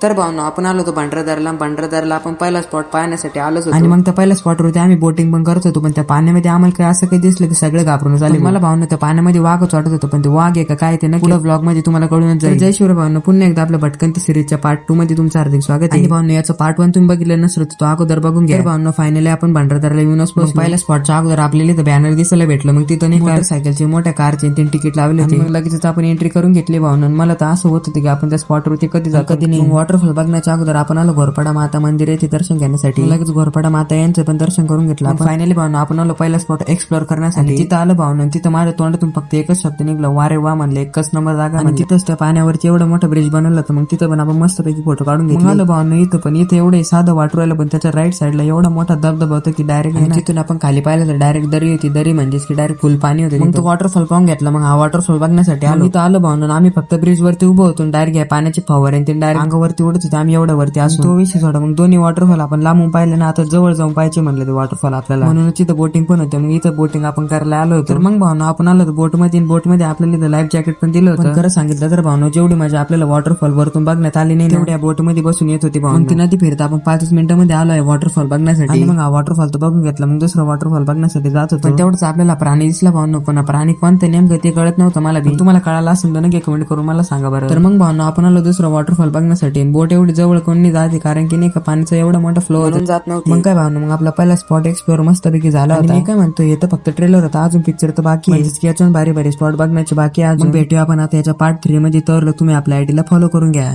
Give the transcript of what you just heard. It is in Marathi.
तर भावनो आपण आलो होतो भंडारदऱ्याला आपण पहिला स्पॉट पाहण्यासाठी आलोच होतो आणि मग त्या पहिल्या स्पॉटवरती आम्ही बोटिंग पण करत होतो. पण त्या पाण्यामध्ये आम्हाला काय असं काही दिसलं की सगळे घाबरून झाले. मला भावनो त्या पाण्यामध्ये वाघच वाटत होतं, पण ते वाघ आहे का काय ते ना पुढे ब्लॉग मध्ये तुम्हाला कळून जाईल. जय शिवराय भावनो, पुन्हा एकदा आपल्या भटकंती सिरीजच्या पार्ट 2 मध्ये तुमचं हार्दिक स्वागत आहे. आणि भावनो याचं पार्ट 1 तुम्ही बघितलं नसेल तर तो अगोदर बघून घ्या. भावनो फायनली आपण भंडारदऱ्याला येऊनच पोहोचलो. पहिल्या स्पॉटच्या अगोदर आपल्याला इथं बॅनर दिसायला भेटलं. मग तिथं मोटरसायकलचे मोठ्या कारचे तीन तिकीट लावले होते. मग लगेच आपण एंट्री करून घेतली. भावनो मला तर असं होत होतं की आपण त्या स्पॉटवरती कधी नाही. वॉटरफॉल बघण्याच्या अगोदर आपण आलो घोरपडा माता मंदिर येथे दर्शन घेण्यासाठी. लगेच घोरपडा माता यांचं पण दर्शन करून घेतलं. फायनली भावनो आपण आलो पहिला स्पॉट एक्सप्लोर करण्यासाठी. तिथं आलं भावनो, तिथं माझ्या तोंडातून फक्त एकच शब्द निघला, वारे वा म्हणलं. एकच नंबर जागा. आणि तिथंच त्या पाण्यावरती एवढं मोठं ब्रिज बनवलं होतं. मग तिथं पण आपण मस्तपैकी फोटो काढून घेतले. आलो भावनो इथं एवढे साधं वाटू राहिलं, पण त्याच्या राईट साईडला एवढा मोठा धबधबा होता की डायरेक्ट तिथून आपण खाली पाहिलं तर डायरेक्ट दरी होती. दरी म्हणजेच की डायरेक्ट फुल पाणी होतं. मग तो वॉटरफॉल पाहून घेतला. मग हा वॉटरफॉल बघण्यासाठी आलो. इथं आलो भावनो, आम्ही फक्त ब्रिज वरती उभं होतो. डायरेक्ट या पाण्याची फवारे ते डायरेक्ट अंगावरती उडत होते. आम्ही एवढ्या वरती असतो तो विषय सोडा. मग दोन्ही वॉटरफॉल आपण लांबून पाहिले ना, आता जवळ जाऊन पाहिजे म्हणलं ते वॉटरफॉल आपल्याला, म्हणून तिथं बोटिंग पण होतं. मग इथं बोटिंग आपण करायला आलो होतो. मग भावनो आपण आलो होतो बोटमध्ये आपल्याला इथं लाईफ जॅकेट पण दिलं होतं. खरं सांगितलं तर भावनो जेवढी मजा आपल्याला वॉटरफॉल वरतून बघण्यात आली नाही तेवढ्या बोटमध्ये बसून येत होती भावनो. ती नदी फिरत आपण 5 मिनिटांमध्ये आलोय वॉटरफॉल बघण्यासाठी. आणि मग हा वॉटरफॉल तर बघून घेतला. मग दुसरा वॉटरफॉल बघण्यासाठी जात होतो. पण तेवढंच आपल्याला प्राणी दिसला भावनो, पण प्राणी कोणतं नेमकं ते कळत नव्हतं मला. तुम्हाला कळालं असेल तर नक्की कमेंट करून मला सांगा बरं. तर मग भावनो आपण आलो दुसरा वॉटरफॉल बघण्यासाठी. बोट एवढी जवळ कोणी जाते कारण की नाही का पाण्याचा एवढा मोठा फ्लो जात नव्हतं. मग काय भावनो, मग आपला पहिला स्पॉट एक्सप्लोर मस्तपैकी झाला होता. मी काय म्हणतो हे तर फक्त ट्रेलर होता, अजून पिक्चर तर बाकी आहे. याच्यातून भारी भारी स्पॉट बघण्याचे बाकी आहे. अजून भेटूया आपण आता याच्या पार्ट 3 मध्ये. तर तुम्ही आपल्या आयडीला फॉलो करून घ्या.